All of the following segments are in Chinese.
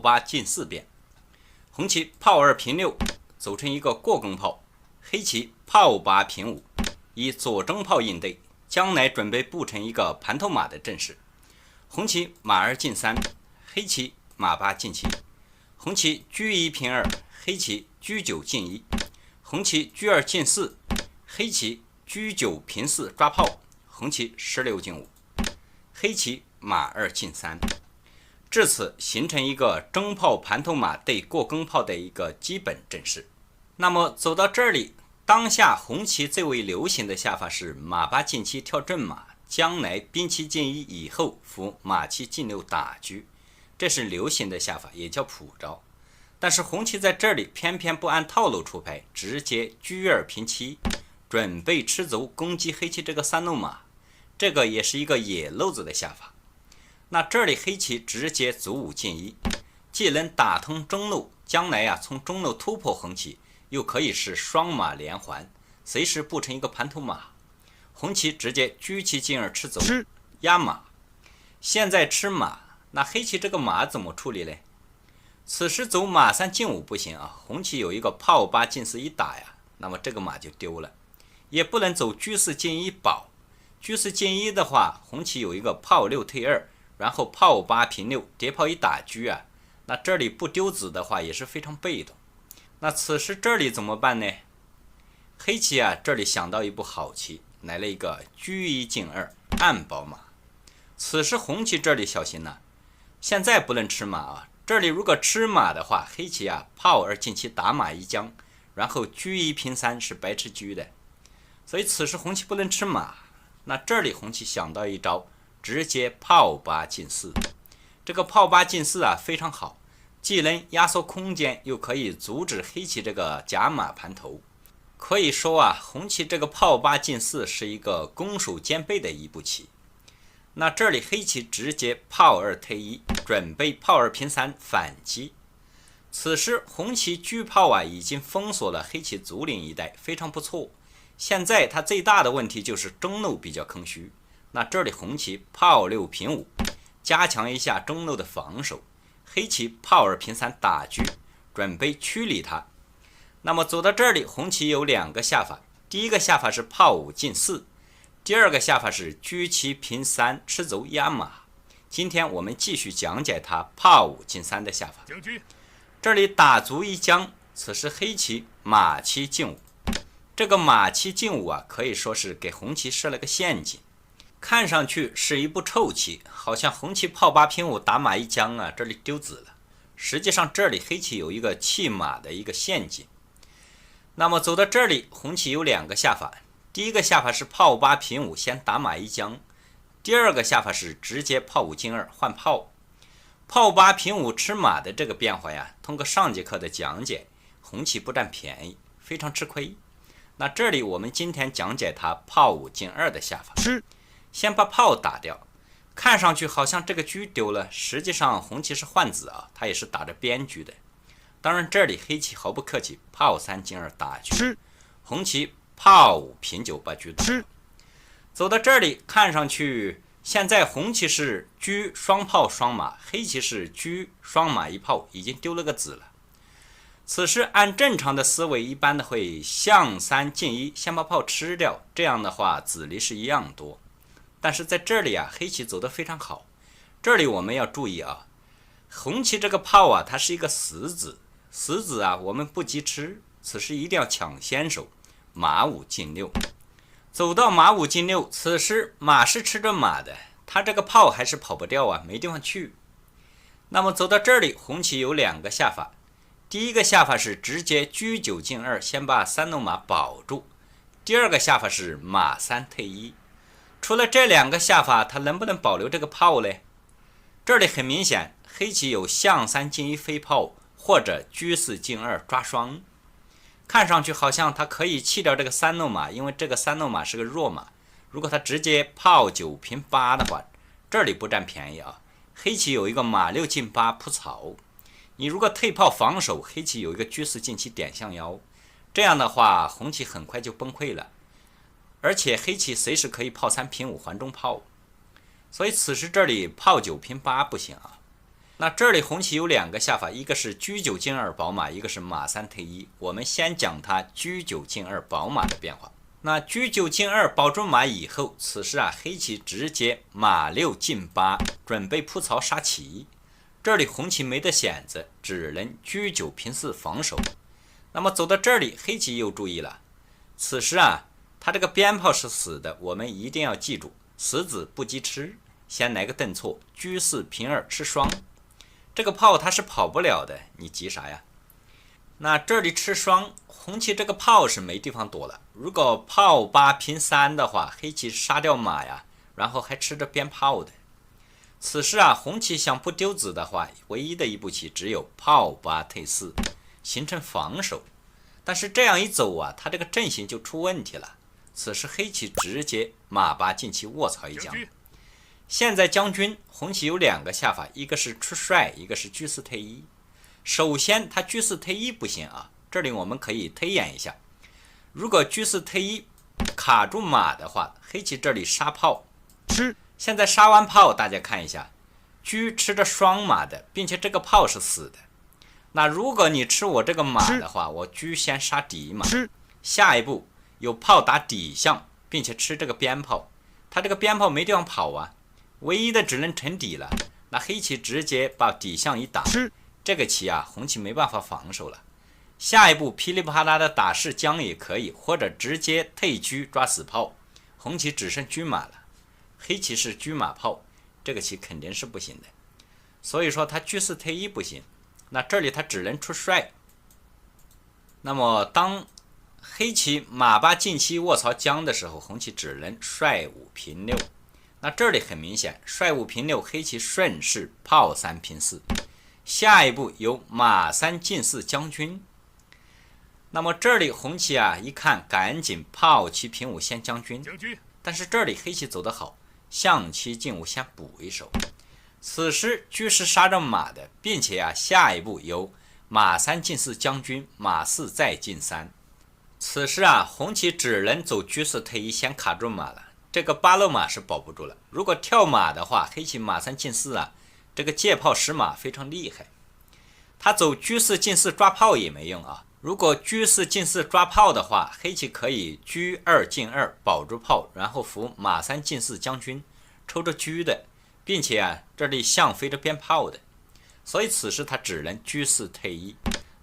8进4变。红棋炮2平6，走成一个过更炮。黑棋炮8平5，以左中炮应对，将来准备布成一个盘头马的阵势。红棋马2进3，黑棋马8进7。红棋车1平2，黑棋车9进1。红棋车2进4，黑棋车9平4抓炮。红棋16进5，黑棋马2进3。至此形成一个中炮盘头马对过更炮的一个基本阵势。那么走到这里，当下红棋最为流行的下法是马8进7跳正马，将来兵7进1以后伏马7进6打车，这是流行的下法，也叫普招。但是红棋在这里偏偏不按套路出牌，直接车2平7，准备吃走攻击黑棋这个3路马，这个也是一个野路子的下法。那这里黑棋直接卒5进1，既能打通中路，将来从中路突破红棋，又可以是双马连环，随时布成一个盘头马。红棋直接车7进2吃走压马。现在吃马，那黑棋这个马怎么处理呢？此时走马3进5不行红棋有一个炮8进4一打呀，那么这个马就丢了。也不能走车4进1保，车4进1的话，红棋有一个炮6退2，然后炮8平6，叠炮一打车那这里不丢子的话也是非常被动。那此时这里怎么办呢？黑棋这里想到一步好棋，来了一个车1进2暗保马。此时红棋这里小心现在不能吃马这里如果吃马的话，黑棋炮2进7打马一将，然后车1平3是白吃车的，所以此时红棋不能吃马。那这里红棋想到一招，直接炮8进4。这个炮8进4非常好，既能压缩空间，又可以阻止黑棋这个假马盘头。可以说红棋这个炮8进4是一个攻守兼备的一步棋。那这里黑棋直接炮2退1，准备炮2平3反击。此时红棋车炮已经封锁了黑棋卒岭一带，非常不错。现在它最大的问题就是中路比较空虚。那这里红棋炮6平5，加强一下中路的防守。黑棋炮2平3打车，准备驱离它。那么走到这里，红棋有2个下法。第一个下法是炮5进4，第二个下法是车7平3吃走压马。今天我们继续讲解它炮5进3的下法。这里打卒一将，此时黑棋马7进5。这个马7进5可以说是给红棋设了个陷阱。看上去是一步臭棋，好像红棋炮8平5打马一将这里丢子了。实际上这里黑棋有一个弃马的一个陷阱。那么走到这里，红棋有2个下法。第一个下法是炮8平5先打马一将，第二个下法是直接炮5进2换炮。炮8平5吃马的这个变化通过上节课的讲解，红棋不占便宜，非常吃亏。那这里我们今天讲解它炮5进2的下法。先把炮打掉，看上去好像这个车丢了，实际上红棋是换子它也是打着边车的。当然这里黑棋毫不客气，炮3进2打车，红棋炮5平9把车打。走到这里，看上去现在红棋是车双炮双马，黑棋是车双马一炮，已经丢了个子了。此时按正常的思维，一般的会象3进1，先把炮吃掉，这样的话子离是一样多。但是在这里黑棋走得非常好。这里我们要注意红棋这个炮它是一个死子，死子我们不急吃，此时一定要抢先手，马5进6。走到马5进6，此时马是吃着马的，它这个炮还是跑不掉没地方去。那么走到这里，红棋有2个下法。第一个下法是直接车9进2，先把3路马保住。第二个下法是马3退1。除了这2个下法，它能不能保留这个炮呢？这里很明显，黑棋有象3进1飞炮，或者车4进2抓双。看上去好像它可以弃掉这个3路马，因为这个3路马是个弱马。如果它直接炮9平8的话，这里不占便宜黑棋有一个马6进8铺草。你如果退炮防守，黑棋有一个车4进7点象腰，这样的话红棋很快就崩溃了。而且黑棋随时可以炮3平5还中炮，所以此时这里炮9平8不行那这里红棋有2个下法，一个是车9进2保马，一个是马3退1。我们先讲它车9进2保马的变化。那车9进2保住马以后，此时黑棋直接马6进8，准备铺曹杀棋。这里红棋没得选择，只能车9平4防守。那么走到这里，黑棋又注意了，此时它这个鞭炮是死的，我们一定要记住，死子不及吃。先来个顿挫，车4平2吃双。这个炮它是跑不了的，你急啥呀？那这里吃双，红棋这个炮是没地方躲了。如果炮8平3的话，黑棋杀掉马呀，然后还吃着鞭炮的。此时红棋想不丢子的话，唯一的一步棋只有炮8退4，形成防守。但是这样一走它这个阵型就出问题了。此时黑棋直接马8进7卧槽一将。现在将军红棋有2个下法，一个是出帅，一个是车4退1。首先他车4退1不行这里我们可以推演一下，如果车4退1卡住马的话，黑棋这里杀炮吃。现在杀完炮，大家看一下，车吃着双马的，并且这个炮是死的。那如果你吃我这个马的话，我车先杀底马，下一步有炮打底象，并且吃这个鞭炮，他这个鞭炮没地方跑唯一的只能沉底了。那黑棋直接把底象一打，这个棋红棋没办法防守了。下一步噼里啪啦的打士将也可以，或者直接退车抓死炮，红棋只剩车马了。黑棋是车马炮，这个棋肯定是不行的。所以说他车4退1不行，那这里他只能出帅。那么当黑棋马8进7卧槽将的时候，红棋只能帅5平6。那这里很明显，帅5平6，黑棋顺势炮3平4。下一步由马3进4将军。那么这里红棋一看，赶紧炮7平5先将军。但是这里黑棋走得好，象7进5先补一手。此时车是杀着马的，并且下一步由马3进4将军，马4再进3。此时红棋只能走车4退1先卡住马了。这个8路马是保不住了。如果跳马的话，黑棋马3进4这个借炮使马非常厉害。他走车4进4抓炮也没用如果车4进4抓炮的话，黑棋可以车2进2保住炮，然后扶马3进4将军，抽着车的，并且这里象飞着鞭炮的。所以此时他只能车4退1。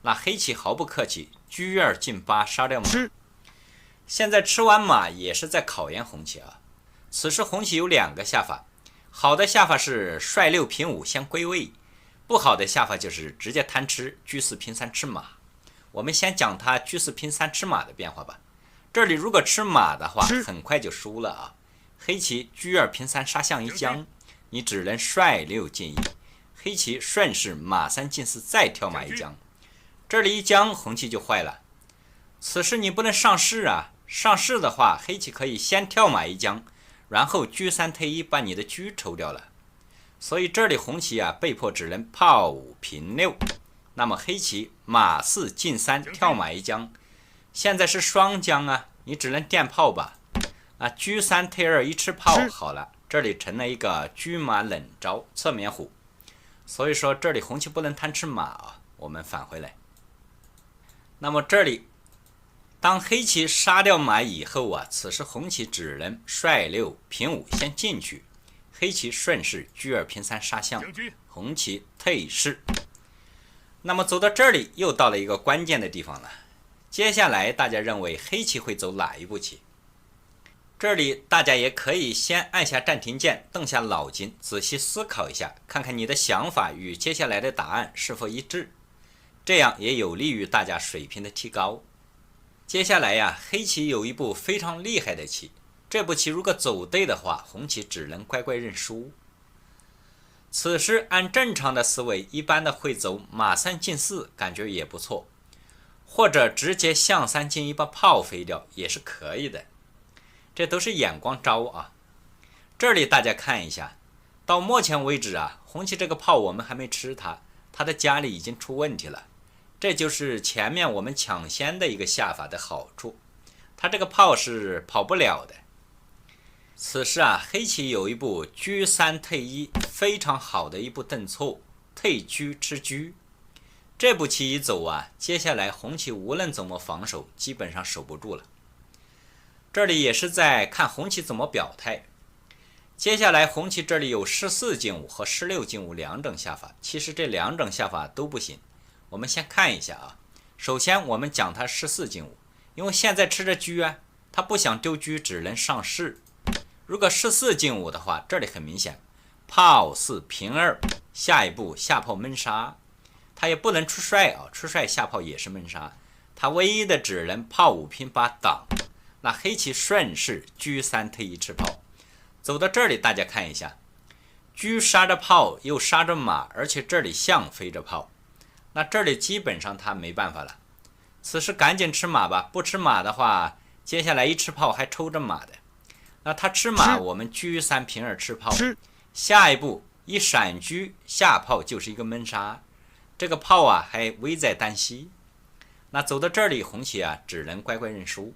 那黑棋毫不客气，车2进8杀掉马。现在吃完马也是在考验红棋此时红棋有2个下法，好的下法是帅6平5先归位，不好的下法就是直接贪吃，车4平3吃马。我们先讲他车4平3吃马的变化吧。这里如果吃马的话，很快就输了黑棋车2平3杀象一将，你只能帅6进1。黑棋顺势马3进4再跳马一将，这里一将红棋就坏了。此时你不能上士上士的话，黑棋可以先跳马一将，然后车3退1把你的车抽掉了。所以这里红棋被迫只能炮5平6。那么黑棋马4进3跳马一将，现在是双将你只能垫炮吧。车3退2一吃炮，好了，这里成了一个车马冷招侧面虎。所以说这里红棋不能贪吃马我们返回来。那么这里当黑棋杀掉马以后此时红棋只能帅6平5先进去，黑棋顺势车2平3杀象，红棋退士。那么走到这里又到了一个关键的地方了，接下来大家认为黑棋会走哪一步棋？这里大家也可以先按下暂停键，动下脑筋，仔细思考一下，看看你的想法与接下来的答案是否一致，这样也有利于大家水平的提高。接下来黑棋有一步非常厉害的棋，这步棋如果走对的话，红棋只能乖乖认输。此时按正常的思维，一般的会走马3进4，感觉也不错，或者直接象3进1把炮飞掉也是可以的，这都是眼光招这里大家看一下，到目前为止红棋这个炮我们还没吃它的家里已经出问题了。这就是前面我们抢先的一个下法的好处，它这个炮是跑不了的。此时黑棋有一步车3退1，非常好的一步顿挫，退车吃车。这步棋一走啊，接下来红棋无论怎么防守，基本上守不住了。这里也是在看红棋怎么表态。接下来红棋这里有14进5和16进5两种下法，其实这两种下法都不行。我们先看一下啊，首先我们讲它14进5，因为现在吃着车啊，他不想丢车，只能上士。如果14进5的话，这里很明显，炮4平2，下一步下炮闷杀，他也不能出帅啊，出帅下炮也是闷杀，他唯一的只能炮5平8挡。那黑棋顺势车3退1吃炮，走到这里大家看一下，车杀着炮又杀着马，而且这里象飞着炮，那这里基本上他没办法了。此时赶紧吃马吧，不吃马的话，接下来一吃炮还抽着马的。那他吃马，我们车3平2吃炮，下一步一闪车下炮就是一个闷杀，这个炮啊还危在旦夕。那走到这里红棋啊只能乖乖认输，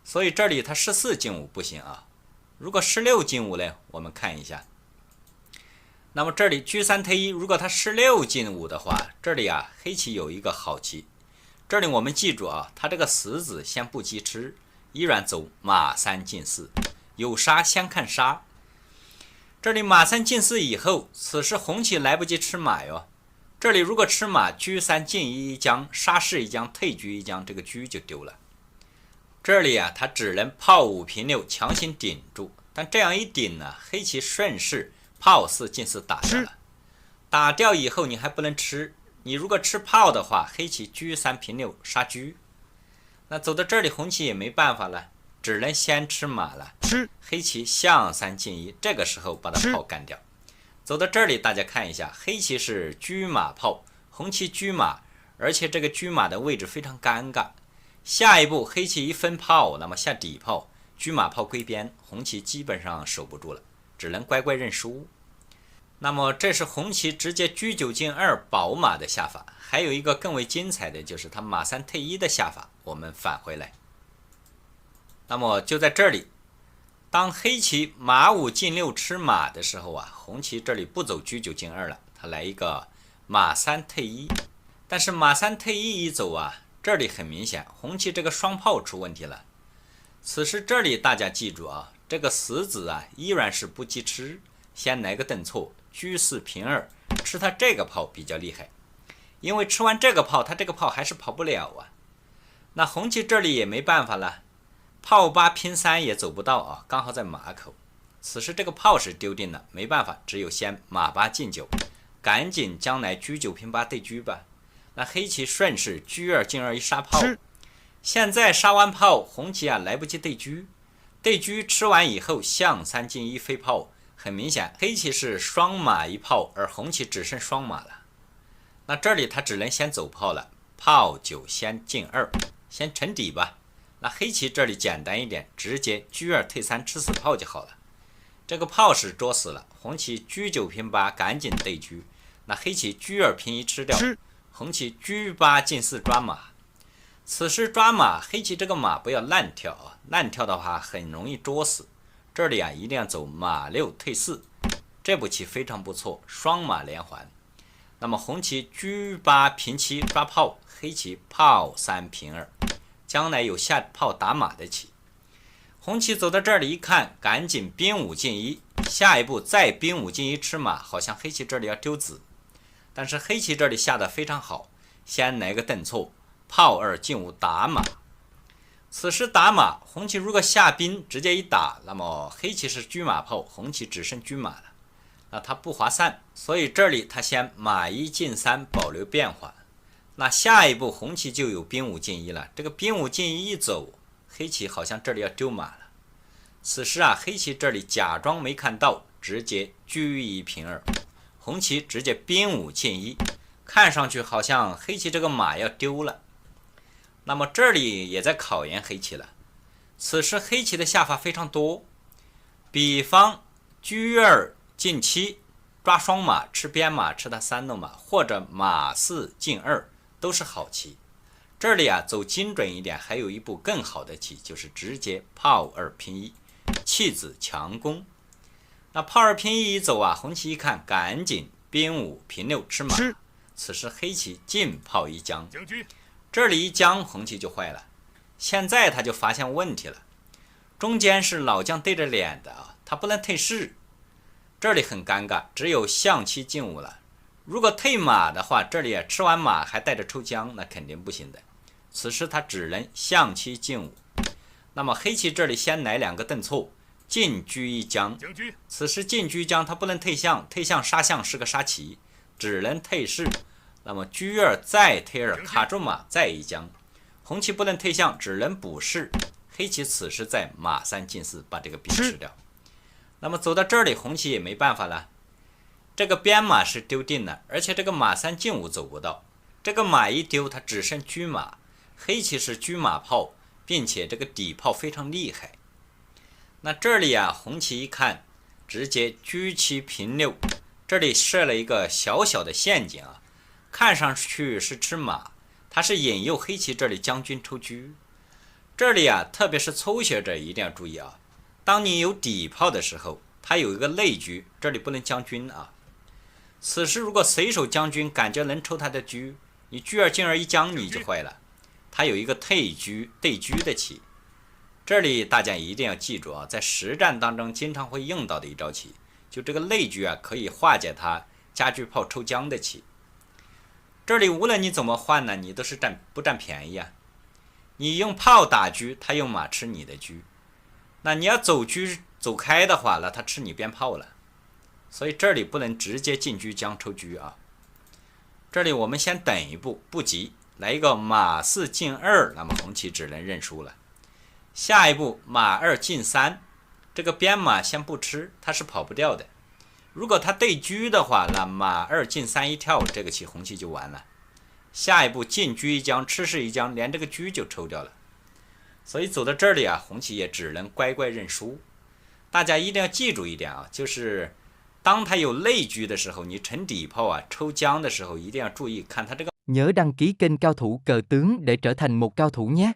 所以这里他14进5不行啊。如果16进5呢，我们看一下，那么这里车3退1，如果他16进5的话，这里啊黑棋有一个好棋。这里我们记住啊，他这个死子先不急吃，依然走马3进4，有杀先看杀。这里马3进4以后，此时红棋来不及吃马哟。这里如果吃马，车3进1一将，杀士一将，退车一将，这个车就丢了。这里啊，他只能炮5平6强行顶住，但这样一顶呢，黑棋顺势炮4进4打掉了。打掉以后你还不能吃，你如果吃炮的话，黑棋车3平6杀车。那走到这里红棋也没办法了，只能先吃马了。黑棋象3进1，这个时候把他炮干掉。走到这里大家看一下，黑棋是车马炮，红棋车马，而且这个车马的位置非常尴尬。下一步黑棋一分炮，那么下底炮，车马炮归边，红棋基本上守不住了，只能乖乖认输。那么这是红棋直接车9进2保马的下法，还有一个更为精彩的就是他马3退1的下法，我们返回来。那么就在这里，当黑棋马5进6吃马的时候啊，红棋这里不走车9进2了，他来一个马3退1。但是马3退1一走啊，这里很明显红棋这个双炮出问题了。此时这里大家记住啊，这个死子啊依然是不急吃，先来个顿挫，车4平2，吃他这个炮比较厉害，因为吃完这个炮他这个炮还是跑不了啊。那红棋这里也没办法了，炮8平3也走不到啊，刚好在马口。此时这个炮是丢定了，没办法，只有先马8进9，赶紧将来车9平8对车吧。那黑棋顺势车2进2一杀炮，现在杀完炮，红棋啊来不及对车，对车吃完以后象3进1飞炮，很明显黑棋是双马一炮，而红棋只剩双马了。那这里他只能先走炮了，炮9先进2，先沉底吧。那黑棋这里简单一点，直接车2退3吃死炮就好了。这个炮是捉死了，红棋车9平8赶紧对车，那黑棋车2平1吃掉，红棋车8进4抓马。此时抓马，黑棋这个马不要乱跳啊，乱跳的话很容易捉死。这里啊一定要走马6退4，这步棋非常不错，双马连环。那么红棋车8平7抓炮，黑棋炮3平2，将来有下炮打马的棋。红棋走到这里一看，赶紧兵5进1，下一步再兵5进1吃马，好像黑棋这里要丢子。但是黑棋这里下的非常好，先来个顿挫，炮2进5打马。此时打马，红棋如果下兵直接一打，那么黑棋是车马炮，红棋只剩车马了，那它不划算，所以这里他先马1进3保留变化。那下一步红棋就有兵5进1了，这个兵5进1一走，黑棋好像这里要丢马了。此时啊，黑棋这里假装没看到，直接车1平2，红棋直接兵5进1，看上去好像黑棋这个马要丢了。那么这里也在考验黑棋了。此时黑棋的下法非常多，比方车2进7抓双马吃边马吃他3路马，或者马4进2都是好棋。这里啊走精准一点，还有一步更好的棋，就是直接炮2平1弃子强攻。那炮2平1一走啊，红棋一看赶紧兵5平6吃马，此时黑棋进炮一将，将军，这里一将，红棋就坏了。现在他就发现问题了，中间是老将对着脸的啊，他不能退士，这里很尴尬，只有象棋进5了。如果退马的话，这里吃完马还带着抽将，那肯定不行的。此时他只能象棋进5。那么黑棋这里先来2个顿挫，进车一将。此时进车将他不能退象，退象杀象是个杀棋，只能退士。那么车2再退2，卡住马再一将。红棋不能退象，只能补士。黑棋此时在马3进4，把这个兵吃掉。那么走到这里，红棋也没办法了。这个边马是丢定了，而且这个马3进5走不到。这个马一丢，它只剩车马。黑棋是车马炮，并且这个底炮非常厉害。那这里啊，红棋一看，直接车7平6，这里设了一个小小的陷阱啊，看上去是吃马，它是引诱黑棋这里将军抽车。这里啊，特别是初学者一定要注意啊，当你有底炮的时候，它有一个内车，这里不能将军啊。此时如果随手将军感觉能抽他的车，你车2进2一将你就坏了。它有一个退车对车的棋，这里大家一定要记住啊，在实战当中经常会用到的一招棋，就这个内车啊，可以化解它家车炮抽将的棋。这里无论你怎么换呢，你都是不占便宜啊。你用炮打车，他用马吃你的车，那你要走车走开的话，那他吃你边炮了。所以这里不能直接进车将抽车啊。这里我们先等一步，不急。来一个马4进2，那么红棋只能认输了。下一步马2进3，这个边马先不吃，它是跑不掉的。如果它对车的话，那马2进3一跳，这个棋红棋就完了。下一步进车一将，吃士一将，连这个车就抽掉了。所以走到这里啊，红棋也只能乖乖认输。大家一定要记住一点啊，就是当它有内车的时候，你沉底炮啊抽将的时候，一定要注意看它这个。Nhớ đăng ký kênh Cao Thủ Cờ Tướng để trở thành một cao thủ nhé.